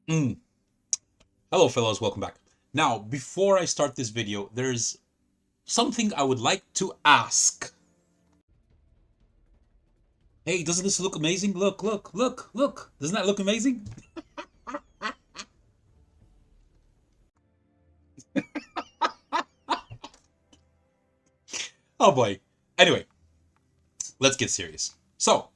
Mm. Hello fellows, welcome back. Now, before I start this video, there's something I would like to ask. Hey, doesn't this look amazing? Look, look, look, look. Doesn't that look amazing? Oh boy. Anyway, let's get serious. So,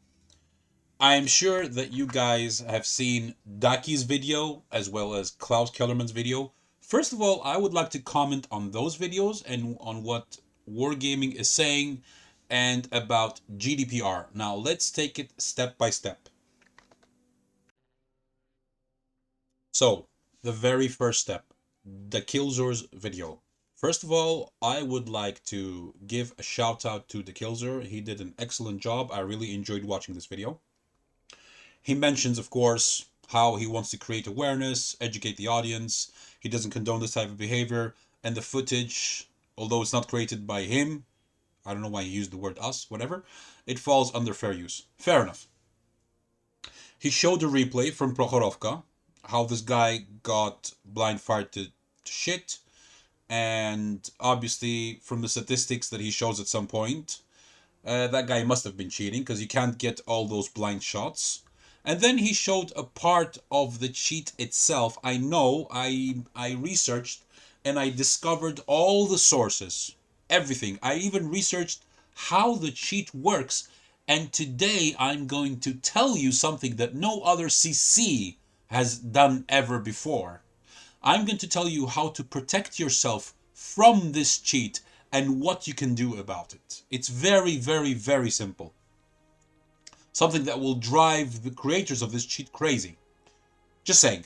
I'm sure that you guys have seen Daki's video as well as Klaus Kellerman's video. First of all, I would like to comment on those videos and on what WarGaming is saying and about GDPR. Now, let's take it step by step. So, the very first step, Dakillzor's video. First of all, I would like to give a shout out to Dakillzor. He did an excellent job. I really enjoyed watching this video. He mentions, of course, how he wants to create awareness, educate the audience. He doesn't condone this type of behavior. And the footage, although it's not created by him, I don't know why he used the word us, whatever, it falls under fair use. Fair enough. He showed a replay from Prokhorovka, how this guy got blind fired to shit. And obviously, from the statistics that he shows at some point, that guy must have been cheating because you can't get all those blind shots. And then he showed a part of the cheat itself. I know, I researched and I discovered all the sources, everything. I even researched how the cheat works. And today I'm going to tell you something that no other CC has done ever before. I'm going to tell you how to protect yourself from this cheat and what you can do about it. It's very, very, very simple. Something that will drive the creators of this cheat crazy. Just saying.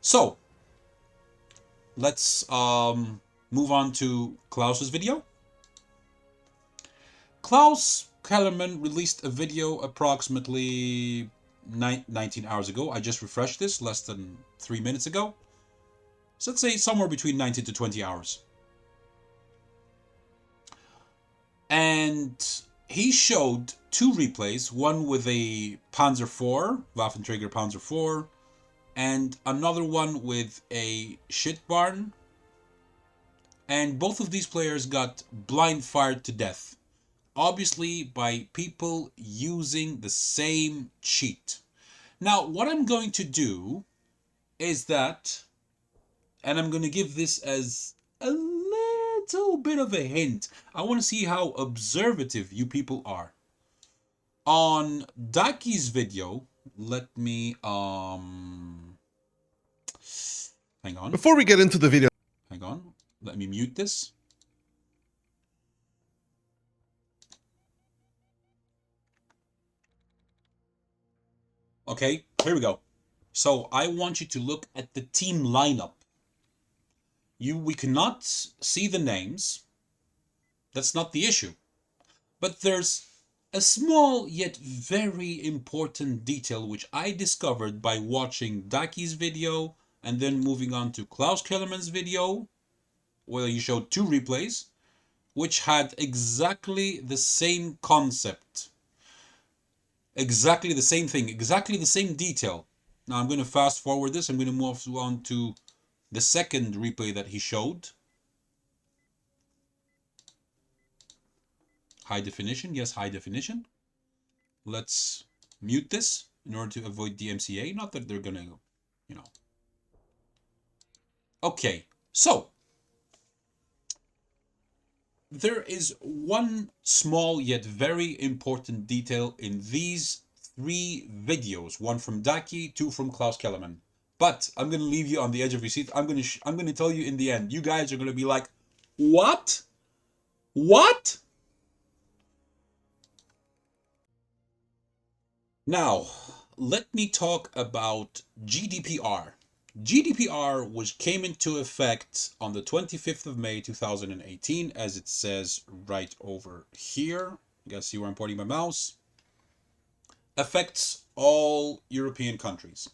So, let's move on to Klaus's video. Klaus Kellerman released a video approximately 19 hours ago. I just refreshed this less than 3 minutes ago. So let's say somewhere between 19 to 20 hours. And he showed two replays, one with a Panzer IV, Waffenträger Panzer IV, and another one with a shit barn. And both of these players got blind fired to death. Obviously by people using the same cheat. Now, what I'm going to do is that, and I'm going to give this as a little bit of a hint. I want to see how observative you people are. On Daki's video, let me hang on. Before we get into the video, Hang on. Let me mute this. Okay, here we go. So I want you to look at the team lineup. We cannot see the names. That's not the issue. But there's a small yet very important detail which I discovered by watching Daki's video and then moving on to Klaus Kellerman's video, where he showed two replays, which had exactly the same concept. Exactly the same thing, exactly the same detail. Now I'm going to fast forward this. I'm going to move on to the second replay that he showed. High definition, yes, high definition. Let's mute this in order to avoid DMCA. Not that they're gonna, you know. Okay, so there is one small yet very important detail in these three videos. One from Daki, two from Klaus Kellerman. But I'm gonna leave you on the edge of your seat. I'm gonna tell you in the end. You guys are gonna be like, what? What? Now, let me talk about GDPR. GDPR came into effect on the 25th of May 2018, as it says right over here. You guys see where I'm pointing my mouse? Affects all European countries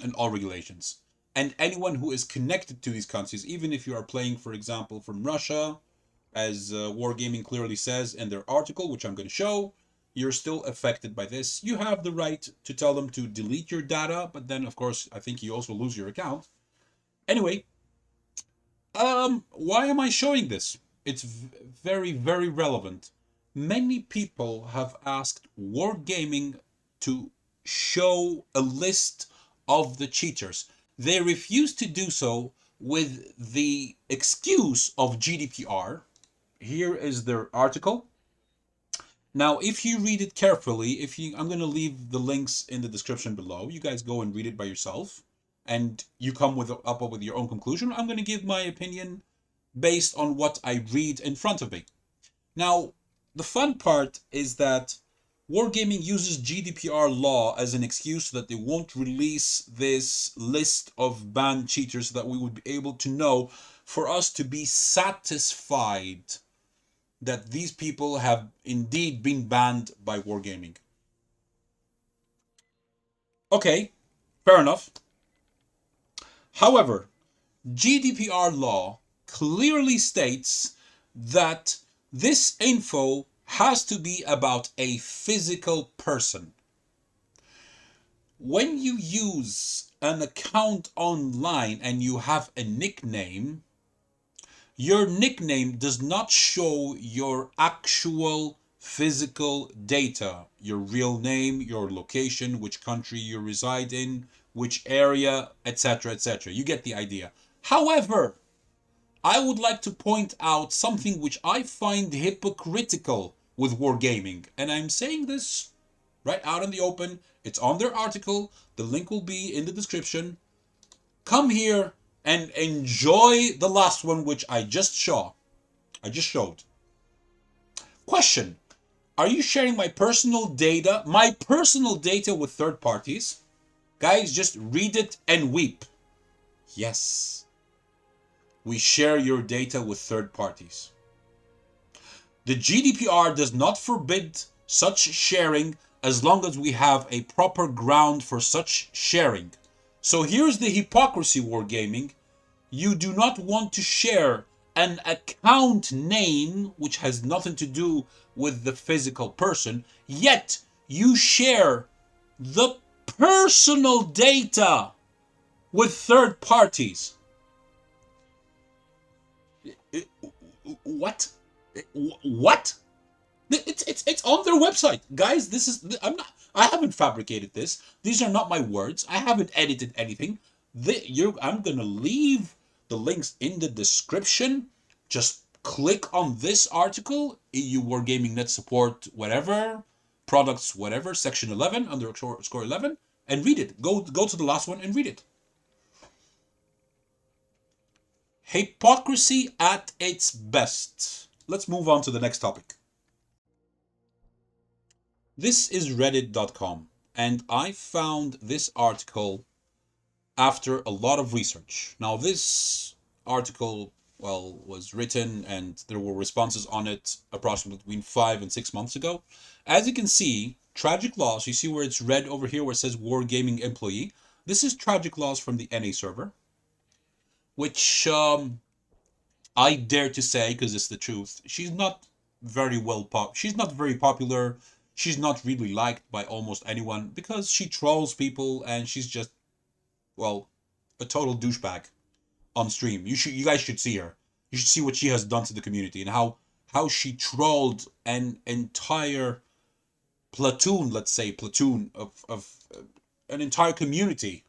and all regulations. And anyone who is connected to these countries, even if you are playing, for example, from Russia, as WarGaming clearly says in their article, which I'm going to show, you're still affected by this. You have the right to tell them to delete your data, but then, of course, I think you also lose your account. Anyway, why am I showing this? It's very, very relevant. Many people have asked WarGaming to show a list of the cheaters. They refuse to do so with the excuse of GDPR. Here is their article. Now, if you read it carefully, I'm going to leave the links in the description below. You guys go and read it by yourself, and you come up with your own conclusion. I'm going to give my opinion based on what I read in front of me. Now, the fun part is that WarGaming uses GDPR law as an excuse so that they won't release this list of banned cheaters so that we would be able to know, for us to be satisfied that these people have indeed been banned by WarGaming. Okay, fair enough. However, GDPR law clearly states that this info has to be about a physical person. When you use an account online and you have a nickname, your nickname does not show your actual physical data, your real name, your location, which country you reside in, which area, etc., etc. You get the idea. However, I would like to point out something which I find hypocritical with WarGaming, and I'm saying this right out in the open. It's on their article. The link will be in the description. Come here and enjoy the last one, which I just showed. Question: are you sharing my personal data with third parties? Guys, just read it and weep. Yes, we share your data with third parties. The GDPR does not forbid such sharing as long as we have a proper ground for such sharing. So here's the hypocrisy, WarGaming. You do not want to share an account name, which has nothing to do with the physical person, yet you share the personal data with third parties. What? What? It's on their website, guys. I haven't fabricated this. These are not my words. I haven't edited anything. I'm gonna leave the links in the description. Just click on this article. EU WarGaming Net Support, whatever products, whatever, section 11 under score 11, and read it. Go to the last one and read it. Hypocrisy at its best. Let's move on to the next topic. This is reddit.com, and I found this article after a lot of research. Now, this article, well, was written and there were responses on it approximately between 5 and 6 months ago. As you can see, TragicLoss, you see where it's red over here where it says WarGaming employee. This is TragicLoss from the NA server, which I dare to say, because it's the truth, she's not very popular. She's not really liked by almost anyone because she trolls people and she's just, well, a total douchebag on stream. You guys should see her. You should see what she has done to the community and how she trolled an entire platoon, let's say platoon of an entire community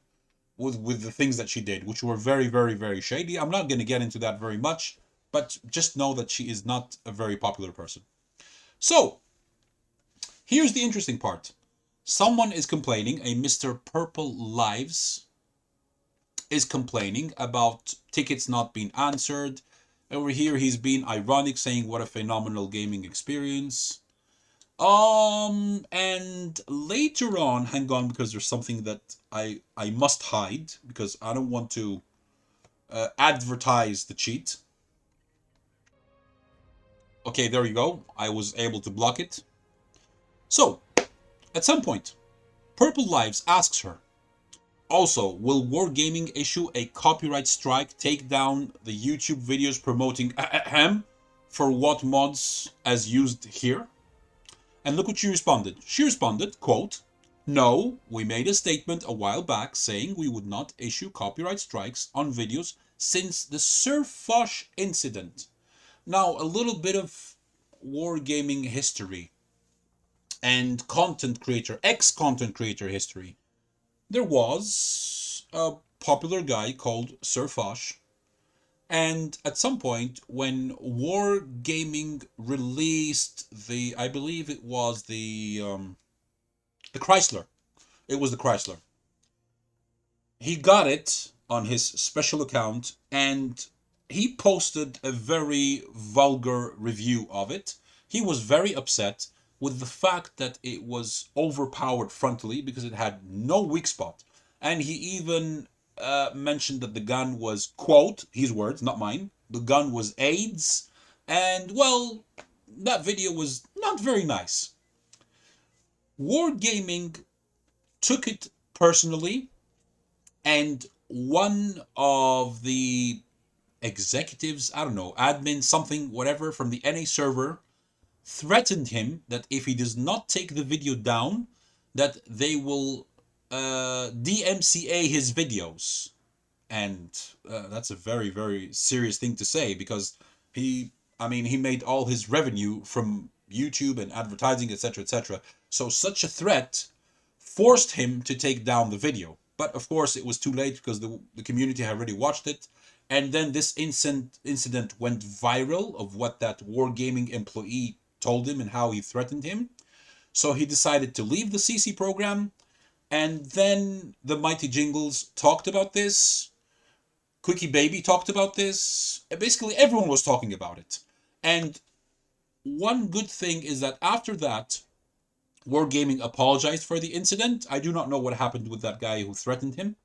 with the things that she did, which were very, very, very shady. I'm not going to get into that very much, but just know that she is not a very popular person. So, here's the interesting part. Someone is complaining, a Mr. Purple Lives is complaining about tickets not being answered. Over here, he's being ironic, saying what a phenomenal gaming experience. And later on, hang on, because there's something that I must hide, because I don't want to advertise the cheat. Okay, there you go. I was able to block it. So, at some point, Purple Lives asks her, also, will WarGaming issue a copyright strike, take down the YouTube videos promoting for WoT mods as used here? And look what she responded. She responded, quote, "No, we made a statement a while back saying we would not issue copyright strikes on videos since the SirFoch incident." Now, a little bit of wargaming history and content creator, ex-content creator history. There was a popular guy called SirFoch, and at some point when wargaming released the, I believe it was the Chrysler. It was the Chrysler. He got it on his special account and he posted a very vulgar review of it. He was very upset with the fact that it was overpowered frontally because it had no weak spot. And he even mentioned that the gun was, quote, his words, not mine, the gun was AIDS. And, well, that video was not very nice. Wargaming took it personally, and one of the executives, I don't know, admin, something, whatever, from the NA server threatened him that if he does not take the video down, that they will DMCA his videos. And that's a very, very serious thing to say because he made all his revenue from YouTube and advertising, etc., etc. So such a threat forced him to take down the video. But of course, it was too late because the community had already watched it. And then this incident went viral of what that wargaming employee told him and how he threatened him. So he decided to leave the CC program. And then the Mighty Jingles talked about this. Quickie Baby talked about this. Basically, everyone was talking about it. And one good thing is that after that, Wargaming apologized for the incident. I do not know what happened with that guy who threatened him.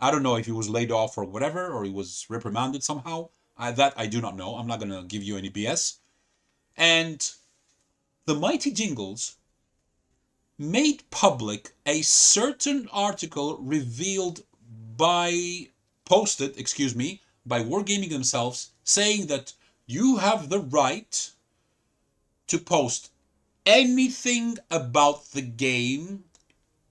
I don't know if he was laid off or whatever, or he was reprimanded somehow. That I do not know. I'm not going to give you any BS. And the Mighty Jingles made public a certain article posted, by Wargaming themselves, saying that you have the right to post anything about the game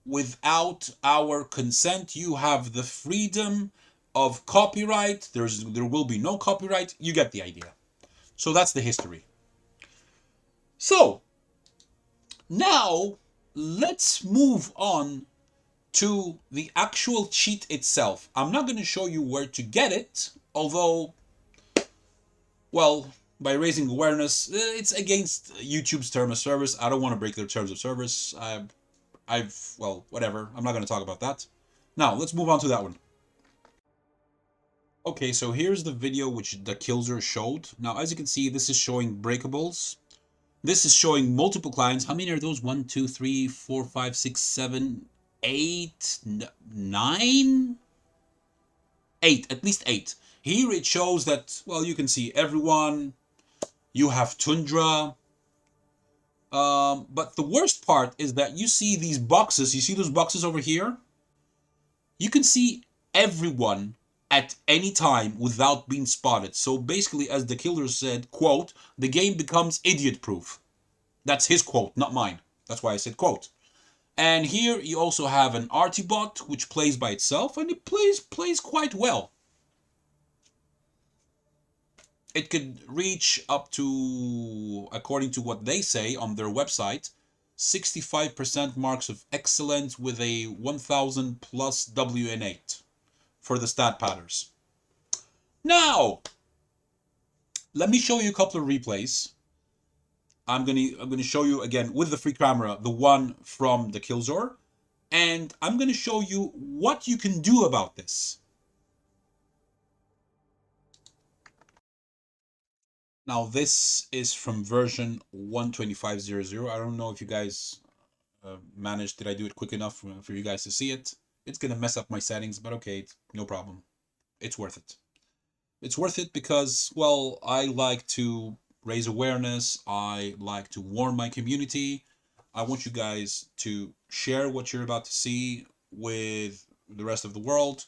without our consent. You have the freedom of copyright. There will be no copyright. You get the idea. So that's the history. So now let's move on to the actual cheat itself. I'm not going to show you where to get it, although, well, by raising awareness, it's against YouTube's term of service. I don't want to break their terms of service. Well, whatever. I'm not going to talk about that. Now, let's move on to that one. Okay, so here's the video which Dakillzor showed. Now, as you can see, this is showing breakables. This is showing multiple clients. How many are those? 1, 2, 3, 4, 5, 6, 7, 8, 9? 8, at least 8. Here it shows that, well, you can see everyone. You have Tundra. But the worst part is that you see these boxes. You see those boxes over here? You can see everyone at any time without being spotted. So basically, as Dakillzor said, quote, the game becomes idiot-proof. That's his quote, not mine. That's why I said quote. And here you also have an Arty Bot, which plays by itself, and it plays quite well. It could reach up to, according to what they say on their website, 65% marks of excellence with a 1000 plus WN8 for the stat patterns. Now, let me show you a couple of replays. I'm gonna show you again with the free camera the one from Dakillzor, and I'm gonna show you what you can do about this. Now this is from version 1.25.00. I don't know if you guys managed. Did I do it quick enough for you guys to see it? It's gonna mess up my settings, but okay, no problem. It's worth it. It's worth it because, well, I like to raise awareness. I like to warn my community. I want you guys to share what you're about to see with the rest of the world.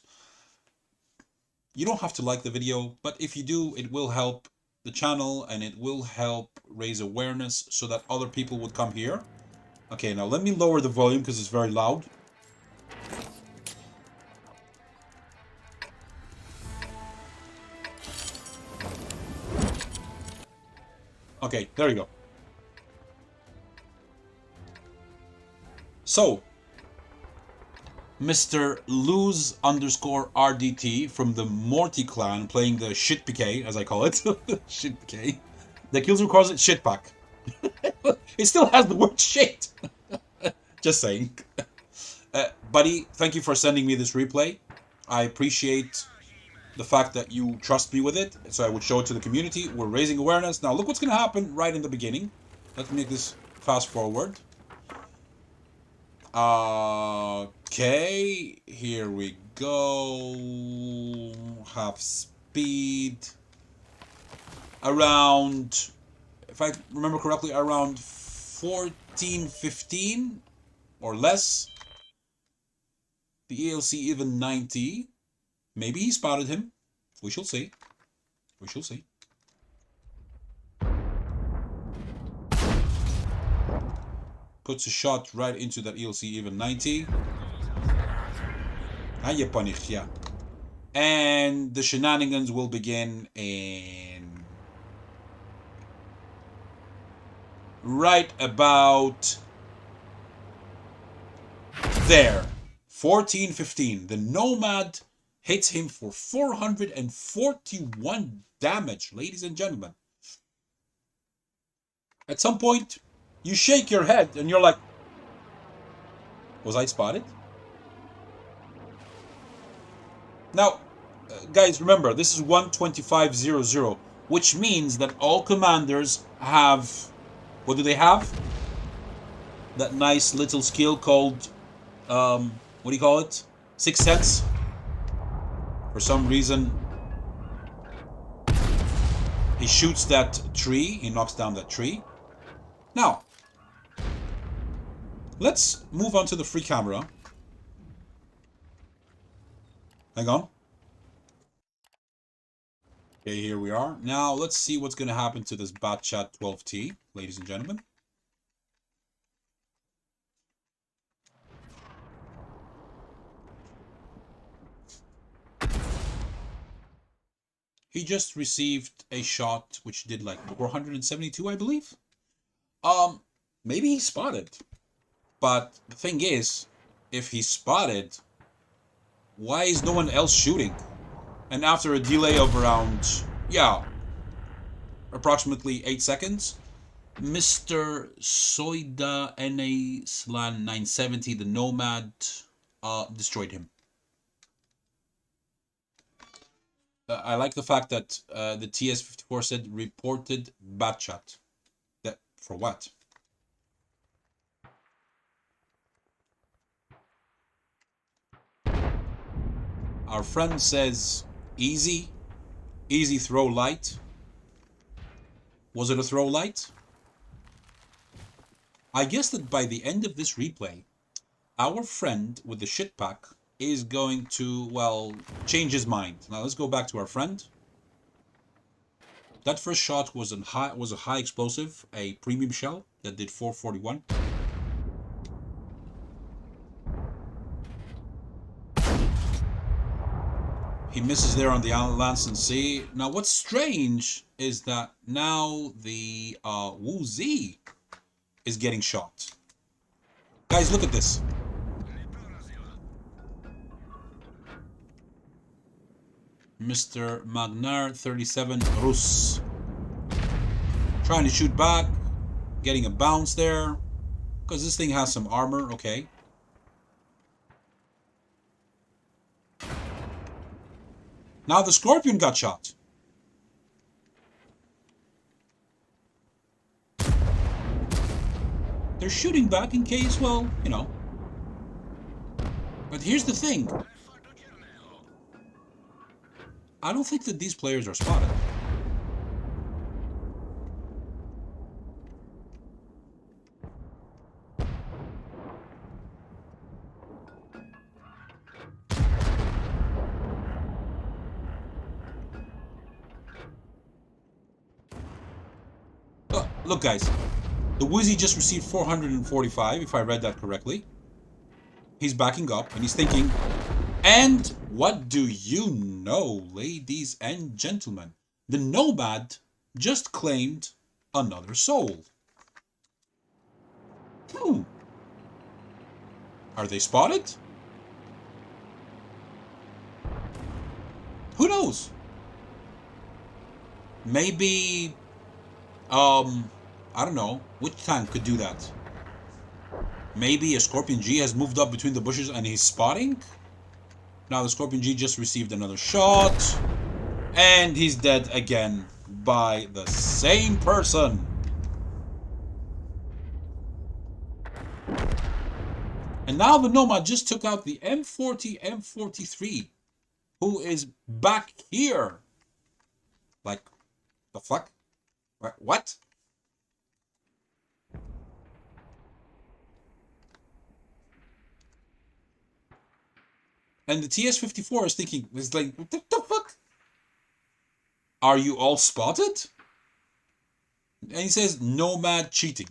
You don't have to like the video, but if you do, it will help the channel and it will help raise awareness so that other people would come here. Okay, now let me lower the volume because it's very loud. Okay, there you go. So, Mr. Lose_RDT from the Morty clan playing the shit PK, as I call it. Shit PK. Dakillzor calls it shit pack. It still has the word shit. Just saying. Buddy, thank you for sending me this replay. I appreciate the fact that you trust me with it, so I would show it to the community. We're raising awareness. Now, look what's going to happen right in the beginning. Let's make this fast forward. Okay, here we go. Half speed. Around, if I remember correctly, around 14:15 or less. The ELC even 90. Maybe he spotted him. We shall see. We shall see. Puts a shot right into that ELC even 90. Yeah. And the shenanigans will begin in right about there. 14:15. The Nomad hits him for 441 damage, ladies and gentlemen. At some point, you shake your head and you're like, was I spotted? Now, guys, remember, this is 125.00, which means that all commanders have, what do they have? That nice little skill called, what do you call it? Sixth Sense. For some reason, he shoots that tree, he knocks down that tree. Now, let's move on to the free camera. Hang on. Okay, here we are. Now, let's see what's going to happen to this Bot Chat 12T, ladies and gentlemen. He just received a shot which did like 472, I believe. Maybe he spotted. But the thing is, if he spotted, why is no one else shooting? And after a delay of around, approximately 8 seconds, Mr. Soida NA/970, the Nomad, destroyed him. I like the fact that the TS54 said reported bot chat. That for what? Our friend says easy throw light. Was it a throw light? I guess that by the end of this replay, our friend with the shit pack is going to, well, change his mind. Now let's go back to our friend. That first shot was a high explosive, a premium shell that did 441. He misses there on the Lanson C. Now what's strange is that now the WoT is getting shot. Guys, look at this. Mr. Magnar 37 Rus. Trying to shoot back. Getting a bounce there. Because this thing has some armor, okay. Now the Scorpion got shot. They're shooting back in case, well, you know. But here's the thing. I don't think that these players are spotted. Look, guys. The Woozy just received 445, if I read that correctly. He's backing up, and he's thinking, and what do you know, ladies and gentlemen? The Nomad just claimed another soul. Are they spotted? Who knows? Maybe, I don't know. Which tank could do that? Maybe a Scorpion G has moved up between the bushes and he's spotting? Now the Scorpion G just received another shot. And he's dead again by the same person. And now the Nomad just took out the M40, M43, who is back here. Like, the fuck? What? And the TS-54 is thinking, it's like, what the fuck? Are you all spotted? And he says, Nomad cheating.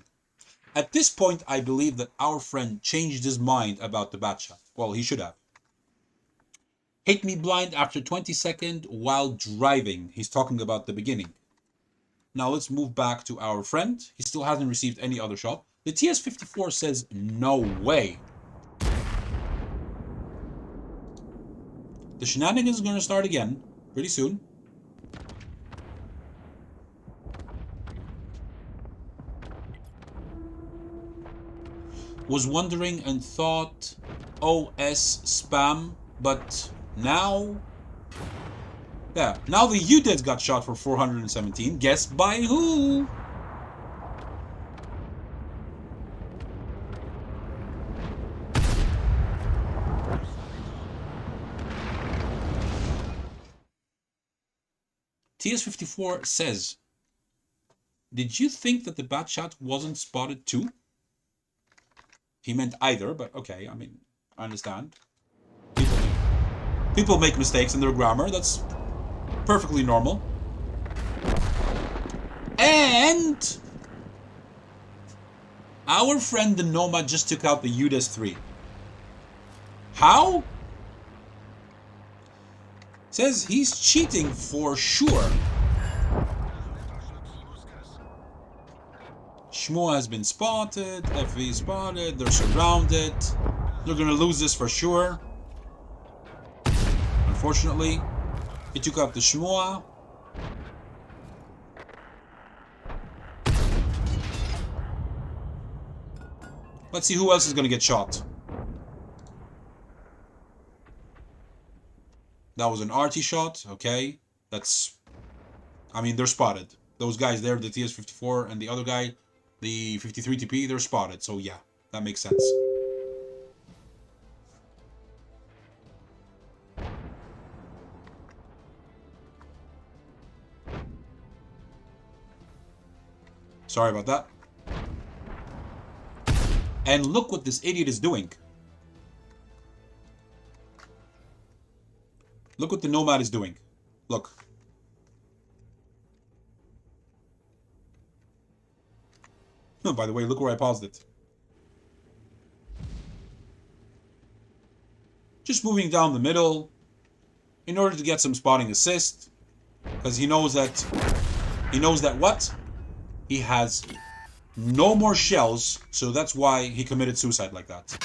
At this point, I believe that our friend changed his mind about the bat shot. Well, he should have. Hit me blind after 20 seconds while driving. He's talking about the beginning. Now let's move back to our friend. He still hasn't received any other shot. The TS-54 says, no way. The shenanigans are going to start again pretty soon. Was wondering and thought OS spam, but now... Yeah, now the UDED got shot for 417. Guess by who? TS-54 says, did you think that the bat shot wasn't spotted too? He meant either, but okay, I mean, I understand. People make mistakes in their grammar, that's perfectly normal. And our friend the Nomad just took out the UDES 3. How? Says he's cheating for sure. Shmuel has been spotted, FV spotted, they're surrounded. They're gonna lose this for sure. Unfortunately, he took out the Shmuel. Let's see who else is gonna get shot. That was an Arty shot, okay. That's... I mean, they're spotted. Those guys there, the TS-54 and the other guy, the 53 TP, they're spotted. So yeah, that makes sense. Sorry about that. And look what this idiot is doing. Look what the Nomad is doing. Look. Oh, by the way, look where I paused it. Just moving down the middle in order to get some spotting assist. Because he knows that... what? He has no more shells, so that's why he committed suicide like that.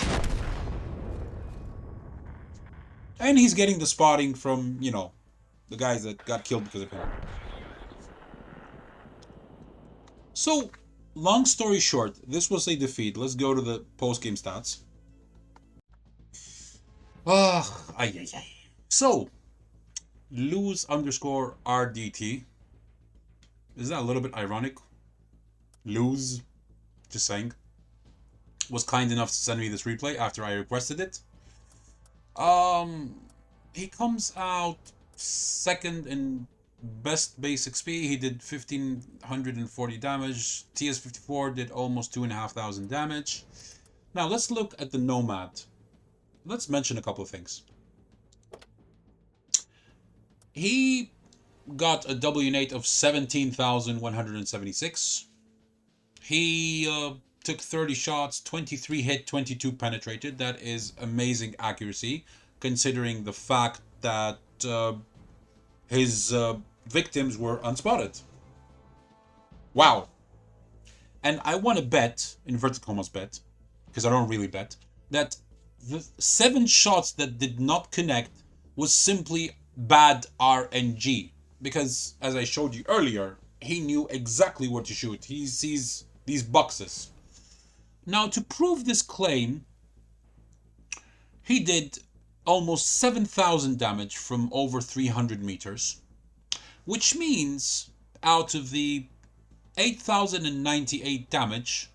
And he's getting the spotting from, you know, the guys that got killed because of him. So, long story short, this was a defeat. Let's go to the post-game stats. So, lose underscore RDT. Is that a little bit ironic? Lose, just saying, was kind enough to send me this replay after I requested it. He comes out second in best base XP. He did 1540 damage. TS-54 did almost 2,500 damage. Now let's look at the Nomad. Let's mention a couple of things. He got a WNate of 17,176. He took 30 shots, 23 hit, 22 penetrated. That is amazing accuracy, considering the fact that his victims were unspotted. Wow. And I want to bet, inverted commas bet, because I don't really bet, that the 7 shots that did not connect was simply bad RNG. Because, as I showed you earlier, he knew exactly where to shoot. He sees these boxes. Now, to prove this claim, he did almost 7,000 damage from over 300 meters, which means out of the 8,098 damage,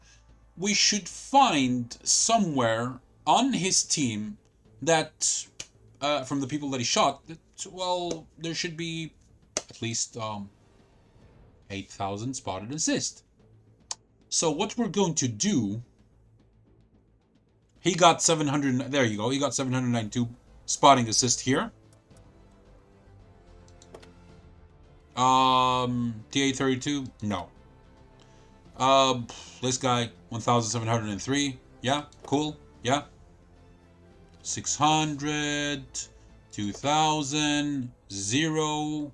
we should find somewhere on his team that, from the people that he shot, that, well, there should be at least 8,000 spotted assist. So what we're going to do, he got 700, there you go, he got 792 spotting assist here. TA32, no. This guy, 1,703. Yeah, cool. Yeah. 600, 2,000, 0.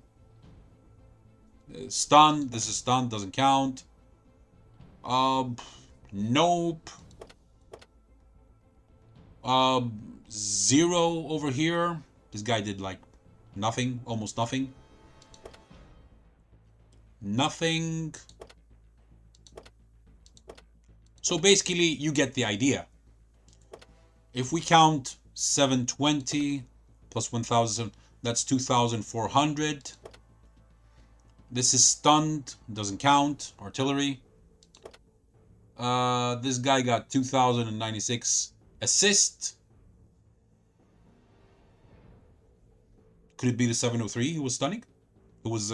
Stun. This is stun. Doesn't count. Nope. 0 over here. This guy did like nothing, almost nothing. Nothing. So basically, you get the idea. If we count 720 plus 1,000, that's 2,400. This is stunned, doesn't count. Artillery. This guy got 2,096 assist. Could it be the 703 who was stunning? Who was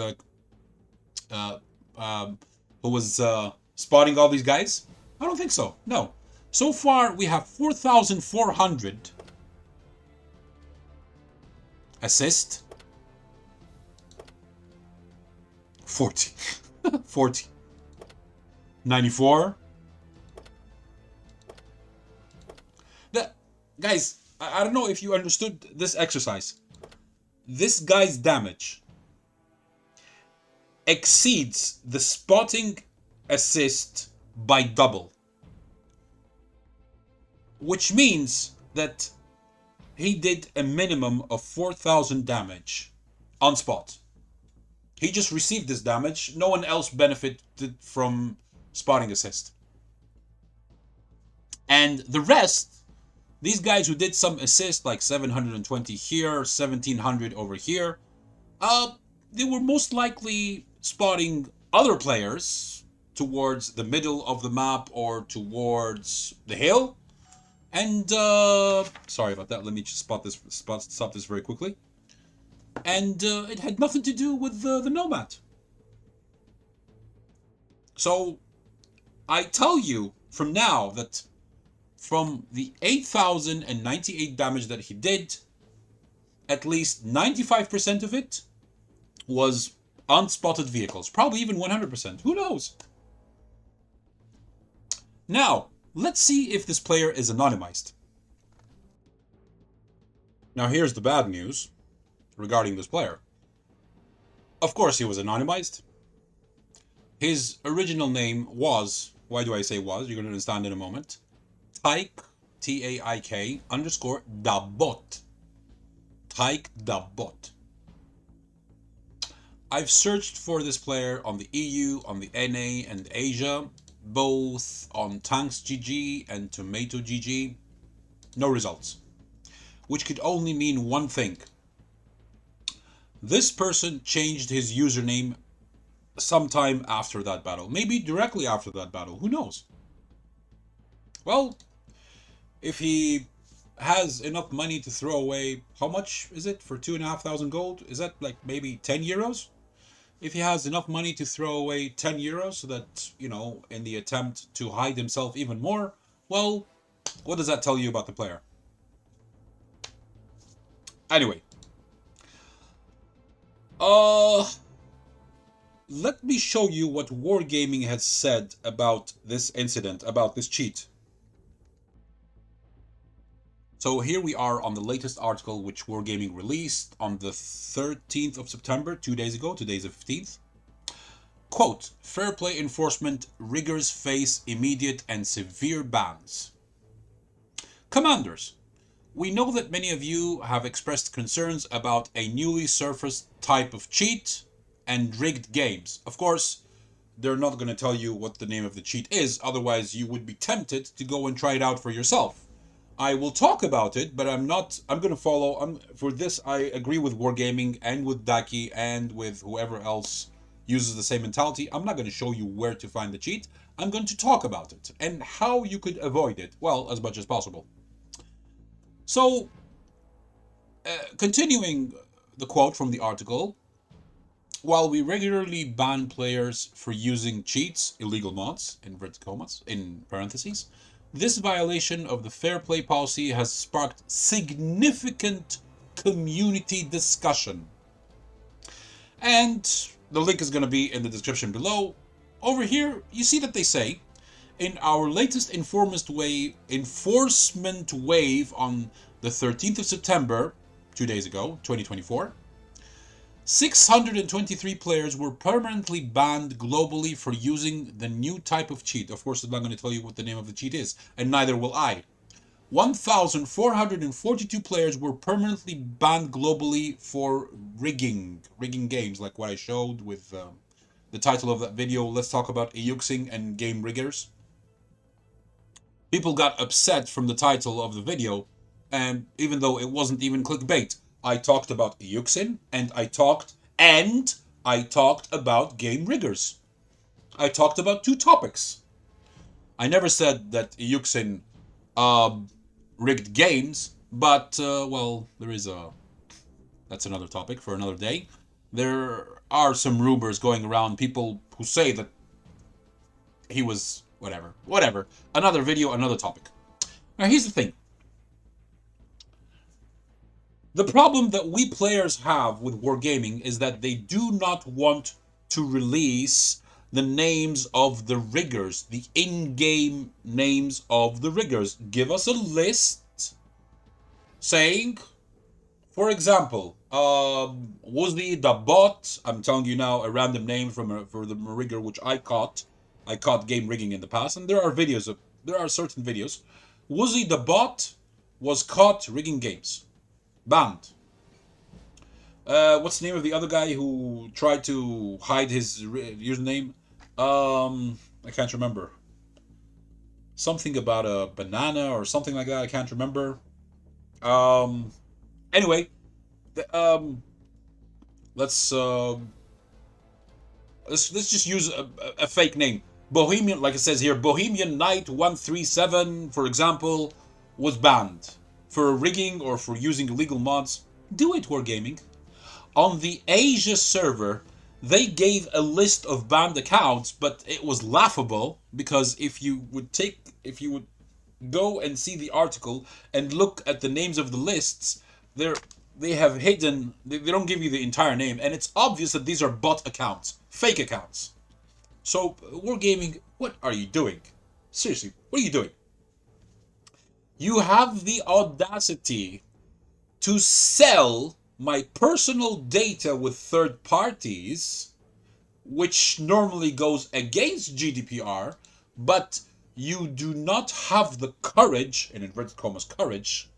spotting all these guys? I don't think so. No. So far, we have 4,400 assist. 40. 40. 94. Guys, I don't know if you understood this exercise. This guy's damage exceeds the spotting assist by double. Which means that he did a minimum of 4,000 damage on spot. He just received this damage. No one else benefited from spotting assist. And the rest, these guys who did some assist, like 720 here, 1,700 over here, they were most likely spotting other players towards the middle of the map or towards the hill. And sorry about that. Let me just stop this very quickly. And it had nothing to do with the Nomad. So I tell you from now that from the 8,098 damage that he did, at least 95% of it was unspotted vehicles. Probably even 100%. Who knows? Now, let's see if this player is anonymized. Now, here's the bad news regarding this player. Of course, he was anonymized. His original name was, why do I say was? You're going to understand in a moment. Taik, T-A-I-K, underscore, Bot. Taik Bot. I've searched for this player on the EU, on the NA, and Asia, both on Tanks GG and Tomato GG. No results. Which could only mean one thing. This person changed his username sometime after that battle. Maybe directly after that battle. Who knows? Well, if he has enough money to throw away, how much is it for 2,500 gold? Is that like maybe 10 euros? If he has enough money to throw away 10 euros so that, you know, in the attempt to hide himself even more, well, what does that tell you about the player? Anyway. let me show you what WarGaming has said about this incident, about this cheat. So here we are on the latest article which WarGaming released on the 13th of September, 2 days ago. Today's the 15th. Quote, fair play enforcement riggers face immediate and severe bans. Commanders, we know that many of you have expressed concerns about a newly surfaced type of cheat and rigged games. Of course, they're not going to tell you what the name of the cheat is, otherwise you would be tempted to go and try it out for yourself. I will talk about it, but I'm going to follow, for this I agree with WarGaming and with Daki and with whoever else uses the same mentality. I'm not going to show you where to find the cheat. I'm going to talk about it and how you could avoid it, well, as much as possible. So, continuing the quote from the article, while we regularly ban players for using cheats, illegal mods, in parentheses, this violation of the fair play policy has sparked significant community discussion. And the link is going to be in the description below. Over here, you see that they say, in our latest enforcement wave on the 13th of September, 2 days ago, 2024, 623 players were permanently banned globally for using the new type of cheat. Of course, I'm not going to tell you what the name of the cheat is, and neither will I. 1,442 players were permanently banned globally for rigging games, like what I showed with the title of that video. Let's talk about euxing and game riggers. People got upset from the title of the video, and even though it wasn't even clickbait, I talked about euxing and I talked about game riggers. I talked about two topics. I never said that euxing rigged games, but well, that's another topic for another day. There are some rumors going around, people who say that he was whatever. Another video, another topic. Now here's the thing. The problem that we players have with WarGaming is that they do not want to release the names of the riggers, the in-game names of the riggers. Give us a list saying, for example, Arty Bot, I'm telling you now a random name for the rigger which I caught. I caught game rigging in the past, and there are certain videos. Arty Bot was caught rigging games. Banned. What's the name of the other guy who tried to hide his username? I can't remember. Something about a banana or something like that. I can't remember. Anyway, let's just use a fake name. Bohemian, like it says here, Bohemian Knight 137, for example, was banned for rigging or for using illegal mods. Do it, WarGaming. On the Asia server, they gave a list of banned accounts, but it was laughable because if you would go and see the article and look at the names of the lists, they have hidden, they don't give you the entire name, and it's obvious that these are bot accounts, fake accounts. So, WarGaming, what are you doing? Seriously, what are you doing? You have the audacity to sell my personal data with third parties, which normally goes against GDPR, but you do not have the courage, in inverted commas courage,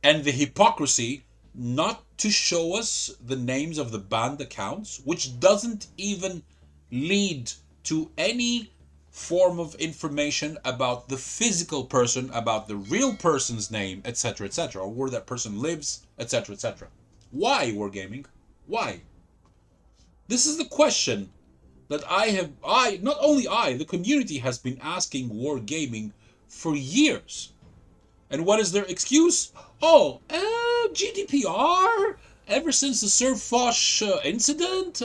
and the hypocrisy not to show us the names of the banned accounts, which doesn't even lead to any form of information about the physical person, about the real person's name, etc., etc., or where that person lives, etc., etc. Why, WarGaming? Why? This is the question that the community has been asking WarGaming for years. And what is their excuse? Oh, GDPR, ever since the SirFoch incident.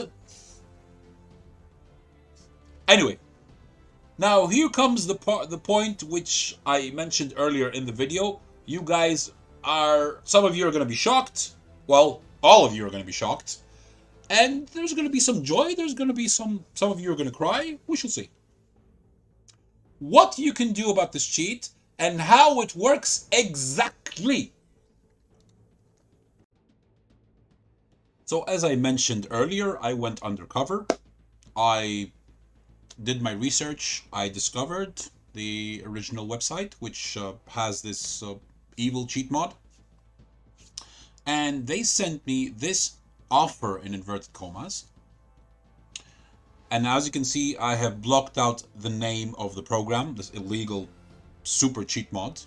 Anyway, now here comes the point which I mentioned earlier in the video. You guys some of you are going to be shocked. Well, all of you are going to be shocked. And there's going to be some joy. There's going to be some of you are going to cry. We shall see. What you can do about this cheat and how it works exactly. So as I mentioned earlier, I went undercover. I did my research. I discovered the original website, which has this evil cheat mod. And they sent me this offer in inverted commas. And as you can see, I have blocked out the name of the program, this illegal super cheat mod.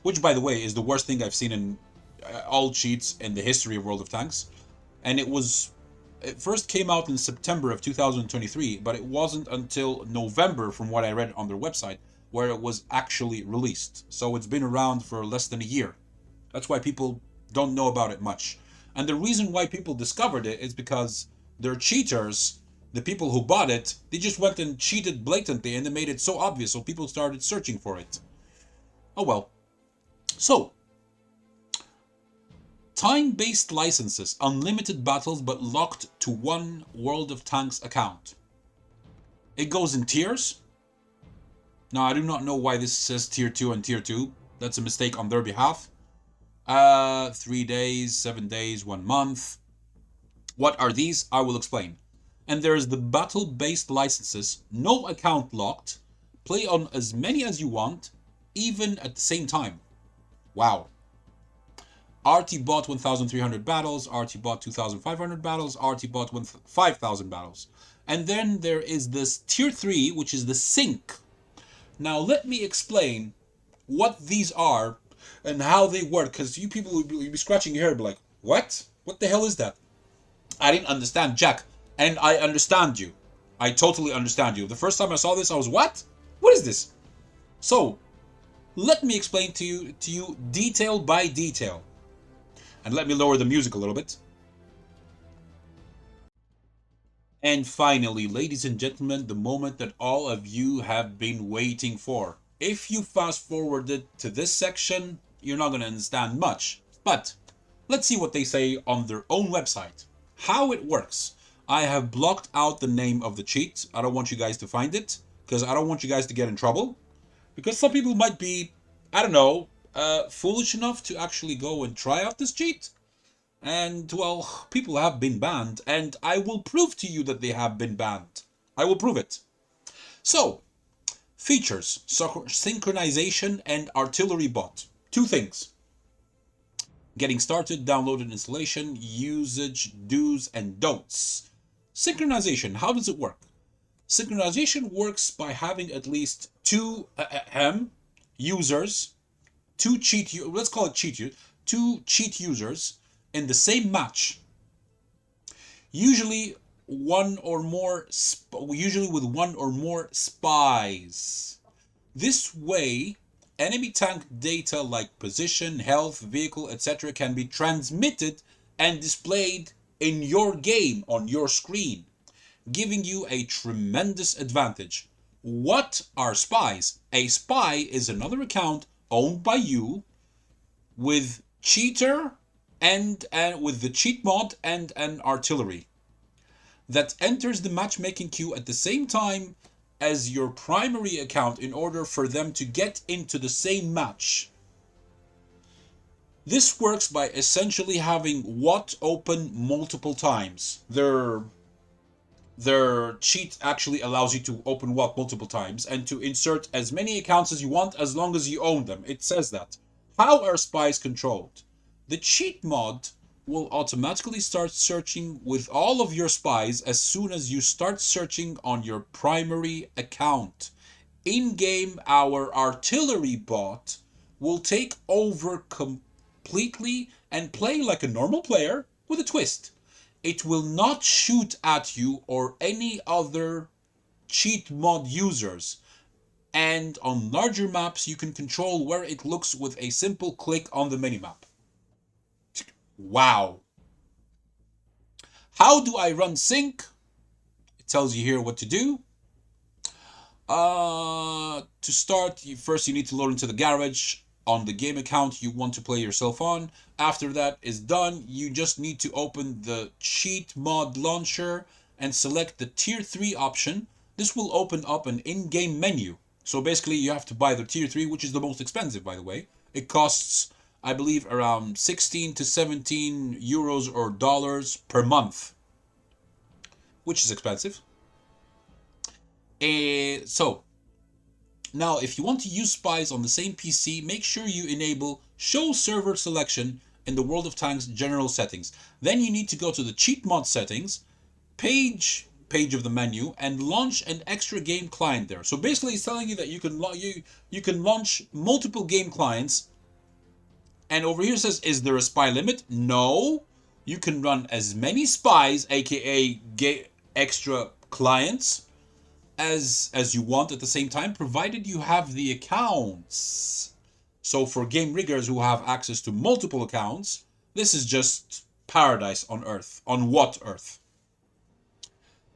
Which, by the way, is the worst thing I've seen in all cheats in the history of World of Tanks. And it first came out in September of 2023, but it wasn't until November, from what I read on their website, where it was actually released. So it's been around for less than a year. That's why people don't know about it much. And the reason why people discovered it is because they're cheaters. The people who bought it, they just went and cheated blatantly, and they made it so obvious, so people started searching for it. Oh well. So, time-based licenses, unlimited battles, but locked to one World of Tanks account. It goes in tiers. Now, I do not know why this says tier 2 and tier 2. That's a mistake on their behalf. 3 days, 7 days, 1 month. What are these? I will explain. And there's the battle-based licenses, no account locked, play on as many as you want, even at the same time. Wow. Arty Bot 1,300 battles, Arty Bot 2,500 battles, Arty Bot 5,000 battles. And then there is this tier 3, which is the sync. Now let me explain what these are and how they work, because you people will be scratching your head and be like, what? What the hell is that? I didn't understand Jack, and I understand you. I totally understand you. The first time I saw this, I was, what? What is this? So, let me explain to you detail by detail. And let me lower the music a little bit. And finally, ladies and gentlemen, the moment that all of you have been waiting for. If you fast forwarded to this section, you're not going to understand much. But let's see what they say on their own website. How it works. I have blocked out the name of the cheat. I don't want you guys to find it, because I don't want you guys to get in trouble. Because some people might be, I don't know, foolish enough to actually go and try out this cheat. And, well, people have been banned, and I will prove to you that they have been banned. I will prove it. So, features, synchronization and artillery bot. 2 things. Getting started, download and installation, usage, do's and don'ts. Synchronization, how does it work? Synchronization works by having at least 2 users, 2 cheat, let's call it cheat, 2 cheat users in the same match. Usually with one or more spies. This way, enemy tank data like position, health, vehicle, etc. can be transmitted and displayed in your game on your screen, giving you a tremendous advantage. What are spies? A spy is another account owned by you with cheater and with the cheat mod and an artillery that enters the matchmaking queue at the same time as your primary account in order for them to get into the same match. This works by essentially having WoT open multiple times. Their cheat actually allows you to open WoT multiple times and to insert as many accounts as you want as long as you own them. It says that. How are spies controlled? The cheat mod will automatically start searching with all of your spies as soon as you start searching on your primary account. In-game, our artillery bot will take over completely and play like a normal player with a twist. It will not shoot at you or any other cheat mod users. And on larger maps, you can control where it looks with a simple click on the minimap. Wow. How do I run sync? It tells you here what to do. To start, first you need to load into the garage. on the game account you want to play yourself on. After that is done, you just need to open the cheat mod launcher and select the tier 3 option. This will open up an in-game menu. So basically you have to buy the tier 3, which is the most expensive, by the way. It costs, I believe, around 16 to 17 euros or dollars per month, which is expensive. So now, if you want to use spies on the same PC, make sure you enable Show Server Selection in the World of Tanks general settings. Then you need to go to the cheat mod settings, page of the menu, and launch an extra game client there. So basically it's telling you that you can launch multiple game clients. And over here it says, is there a spy limit? No. You can run as many spies, aka extra clients, as you want at the same time, provided you have the accounts. So for game riggers who have access to multiple accounts, this is just paradise on Earth. On what Earth?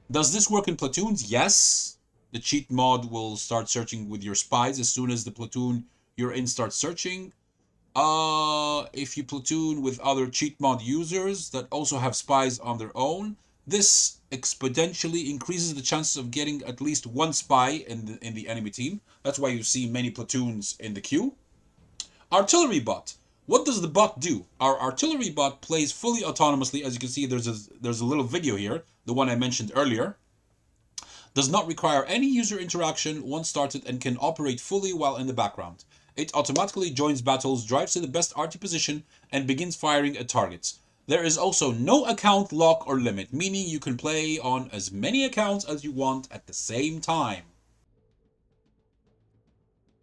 Does this work in platoons? Yes. The cheat mod will start searching with your spies as soon as the platoon you're in starts searching. If you platoon with other cheat mod users that also have spies on their own, this exponentially increases the chances of getting at least one spy in the enemy team. That's why you see many platoons in the queue. Artillery bot. What does the bot do? Our artillery bot plays fully autonomously. As you can see, there's a little video here, the one I mentioned earlier. Does not require any user interaction once started and can operate fully while in the background. It automatically joins battles, drives to the best arty position, and begins firing at targets. There is also no account lock or limit, meaning you can play on as many accounts as you want at the same time.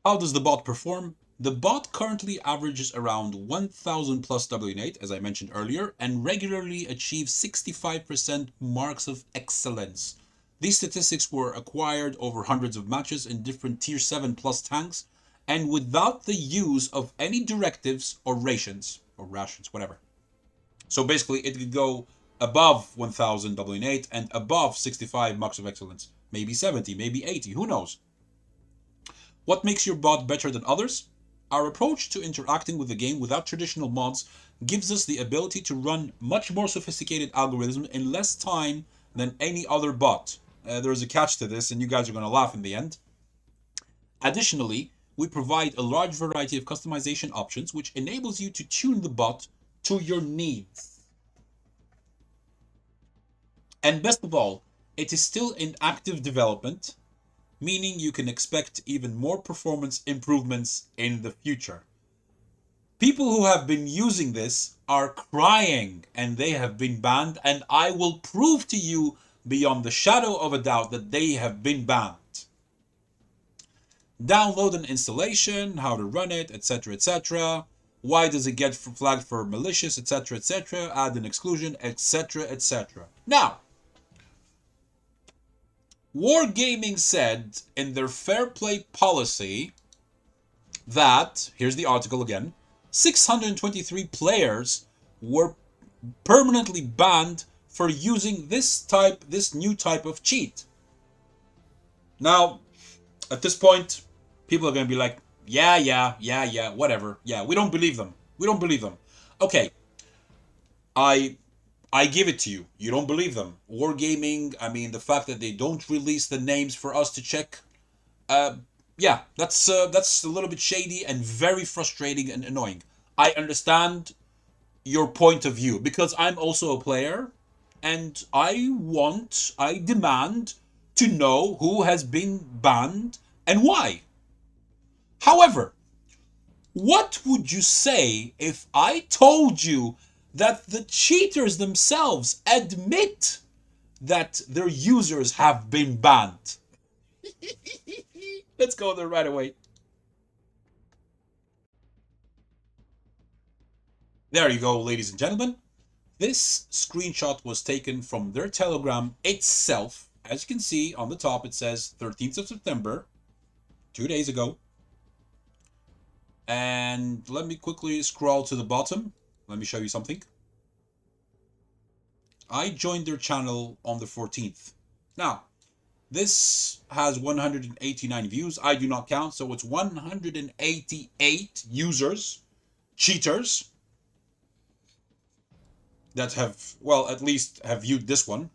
How does the bot perform? The bot currently averages around 1000 plus WN8, as I mentioned earlier, and regularly achieves 65% marks of excellence. These statistics were acquired over hundreds of matches in different tier 7 plus tanks, and without the use of any directives or rations, whatever. So basically, it could go above 1000 WN8 and above 65 marks of excellence. Maybe 70, maybe 80, who knows? What makes your bot better than others? Our approach to interacting with the game without traditional mods gives us the ability to run much more sophisticated algorithms in less time than any other bot. There's a catch to this, and you guys are going to laugh in the end. Additionally, we provide a large variety of customization options, which enables you to tune the bot to your needs. And best of all, it is still in active development, meaning you can expect even more performance improvements in the future. People who have been using this are crying and they have been banned, and I will prove to you beyond the shadow of a doubt that they have been banned. Download and installation, how to run it, etc, etc. Why does it get flagged for malicious, etc, etc. Add an exclusion, etc, etc. Now, WarGaming said in their fair play policy that, here's the article again, 623 players were permanently banned for using this new type of cheat. Now, at this point, people are going to be like, yeah, whatever. Yeah, we don't believe them. Okay, I give it to you. You don't believe them. WarGaming, I mean, the fact that they don't release the names for us to check, yeah, that's a little bit shady and very frustrating and annoying. I understand your point of view because I'm also a player and I demand to know who has been banned and why. However, what would you say if I told you that the cheaters themselves admit that their users have been banned? Let's go there right away. There you go, ladies and gentlemen. This screenshot was taken from their Telegram itself. As you can see on the top, it says 13th of September, 2 days ago. And let me quickly scroll to the bottom. Let me show you something. I joined their channel on the 14th. Now, This has 189 views. I do not count, so it's 188 users, cheaters, that have, well, at least have viewed this one.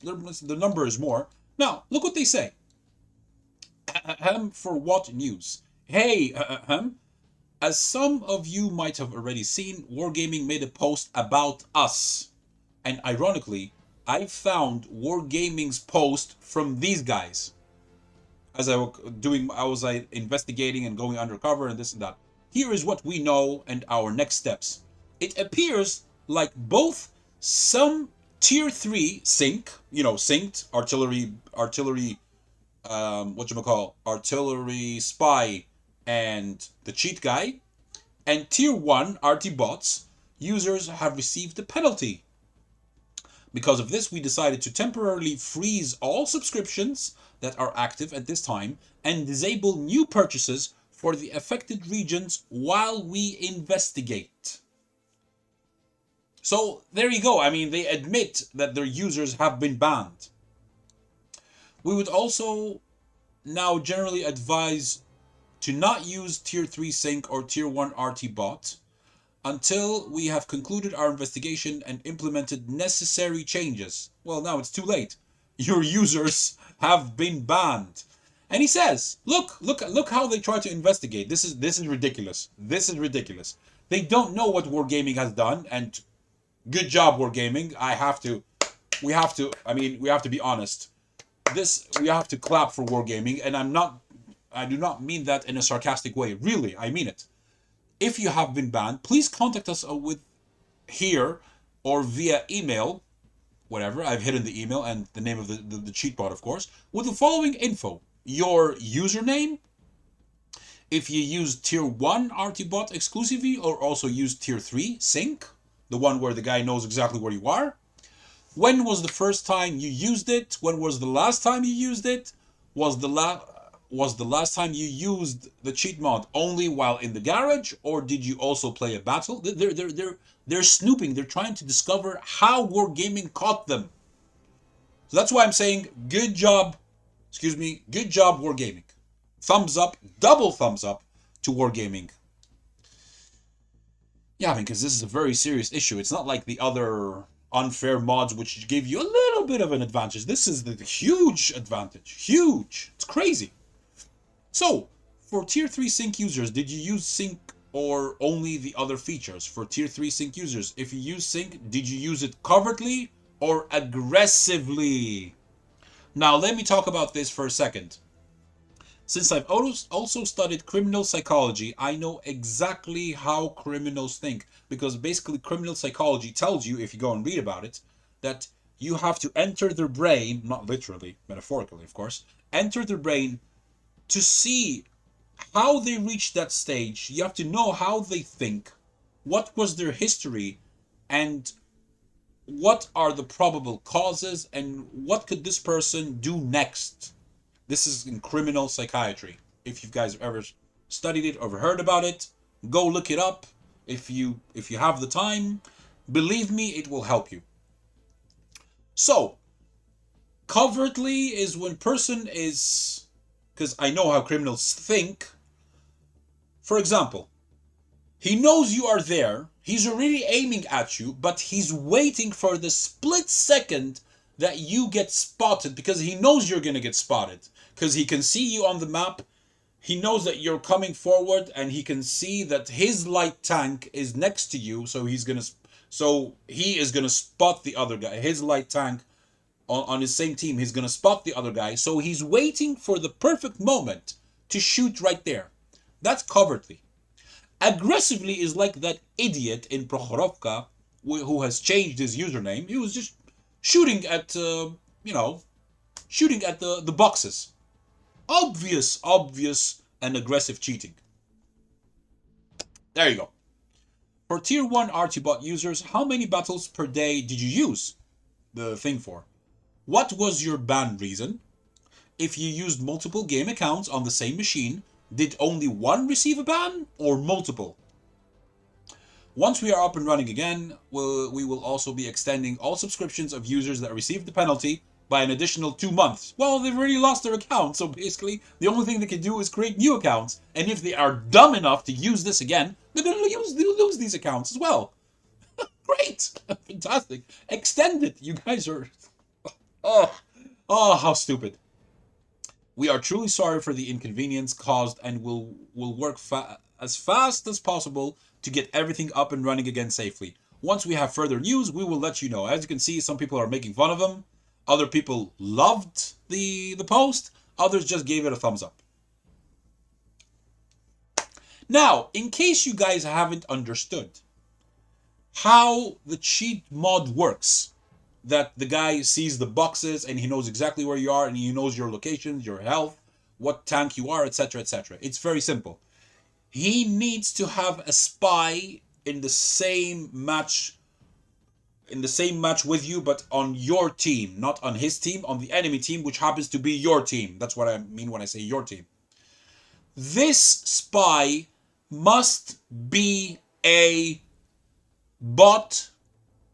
The number is more. Now, look what they say. For WoT News. Hey, as some of you might have already seen, WarGaming made a post about us. And ironically, I found WarGaming's post from these guys. As I was investigating and going undercover and this and that. Here is what we know and our next steps. It appears like both some tier 3 sync, synced artillery, artillery spy and the cheat guy, and tier 1 Arty bots users have received a penalty. Because of this, we decided to temporarily freeze all subscriptions that are active at this time and disable new purchases for the affected regions while we investigate. So there you go. I mean, they admit that their users have been banned. We would also now generally advise to not use tier 3 sync or tier 1 Arty bot until we have concluded our investigation and implemented necessary changes. Well, now it's too late. Your users have been banned. And he says, look how they try to investigate. This is ridiculous. This is ridiculous. They don't know what WarGaming has done, and good job, WarGaming. We have to be honest. We have to clap for WarGaming, and I do not mean that in a sarcastic way. Really, I mean it. If you have been banned, please contact us with here or via email, whatever. I've hidden the email and the name of the cheat bot, of course, with the following info: your username, if you use tier 1 Arty bot exclusively or also use tier 3 sync, the one where the guy knows exactly where you are. When was the first time you used it? When was the last time you used it? Was the last time you used the cheat mod only while in the garage, or did you also play a battle? They're snooping. They're trying to discover how WarGaming caught them. So that's why I'm saying good job. Good job, WarGaming. Thumbs up, double thumbs up to WarGaming. Yeah, I mean, because this is a very serious issue. It's not like the other unfair mods which give you a little bit of an advantage. This is the huge advantage. Huge. It's crazy. So, for tier 3 sync users, did you use sync or only the other features? For tier 3 sync users, if you use sync, did you use it covertly or aggressively? Now, let me talk about this for a second. Since I've also studied criminal psychology, I know exactly how criminals think. Because basically criminal psychology tells you, if you go and read about it, that you have to enter their brain, not literally, metaphorically of course, enter their brain to see how they reach that stage. You have to know how they think, what was their history, and what are the probable causes, and what could this person do next. This is in criminal psychiatry. If you guys have ever studied it or ever heard about it, go look it up. If you have the time, believe me, it will help you. So, covertly is when person is, because I know how criminals think. For example, he knows you are there, he's already aiming at you, but he's waiting for the split second that you get spotted, because he knows you're going to get spotted. Because he can see you on the map, he knows that you're coming forward, and he can see that his light tank is next to you, so he is going to spot the other guy. His light tank on his same team, he's going to spot the other guy, so he's waiting for the perfect moment to shoot right there. That's covertly. Aggressively is like that idiot in Prokhorovka who has changed his username. He was just shooting at, shooting at the boxes. Obvious and aggressive cheating. There you go. For tier 1 Arty bot users, how many battles per day did you use the thing for? What was your ban reason? If you used multiple game accounts on the same machine, did only one receive a ban or multiple? Once we are up and running again, we will also be extending all subscriptions of users that received the penalty by an additional 2 months. Well, they've already lost their account, so basically the only thing they can do is create new accounts. And if they are dumb enough to use this again, they're going to lose these accounts as well. Great, fantastic. Extend it. You guys are, oh, how stupid. We are truly sorry for the inconvenience caused and will work as fast as possible to get everything up and running again safely. Once we have further news, we will let you know. As you can see, some people are making fun of them. Other people loved the post. Others just gave it a thumbs up. Now, in case you guys haven't understood how the cheat mod works, that the guy sees the boxes and he knows exactly where you are and he knows your locations, your health, what tank you are, etc., etc. It's very simple. He needs to have a spy in the same match with you, but on your team, not on his team, on the enemy team, which happens to be your team. That's what I mean when I say your team. This spy must be a bot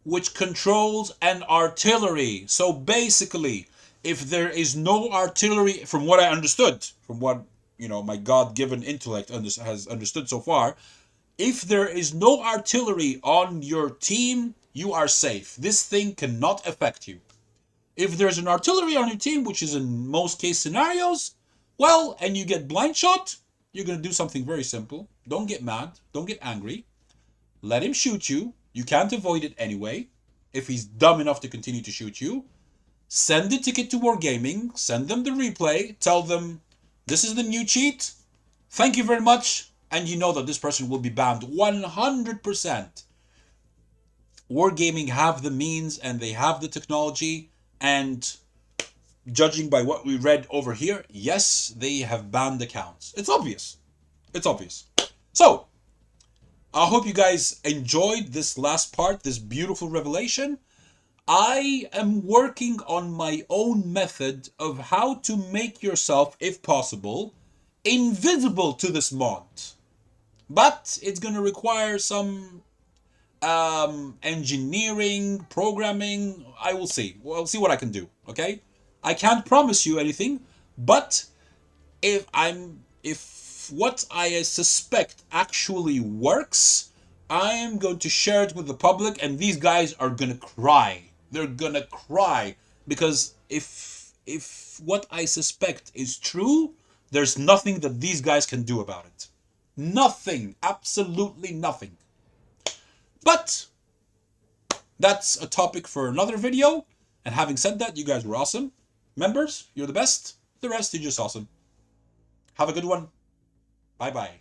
which controls an artillery. So basically, if there is no artillery, from what I understood, from what, you know, my God-given intellect has understood so far, if there is no artillery on your team, you are safe. This thing cannot affect you. If there's an artillery on your team, which is in most case scenarios, well, and you get blind shot, you're going to do something very simple. Don't get mad. Don't get angry. Let him shoot you. You can't avoid it anyway. If he's dumb enough to continue to shoot you, send the ticket to WarGaming, send them the replay, tell them this is the new cheat. Thank you very much. And you know that this person will be banned 100%. WarGaming have the means and they have the technology, and judging by what we read over here, yes, they have banned accounts. It's obvious. It's obvious. So, I hope you guys enjoyed this last part, this beautiful revelation. I am working on my own method of how to make yourself, if possible, invisible to this mod. But it's going to require some engineering, programming. I will see. I'll see what I can do, okay? I can't promise you anything, but if what I suspect actually works, I am going to share it with the public, and these guys are gonna cry. They're gonna cry because if what I suspect is true, there's nothing that these guys can do about it. Nothing, absolutely nothing. But that's a topic for another video. And having said that, you guys were awesome. Members, you're the best. The rest, you're just awesome. Have a good one. Bye-bye.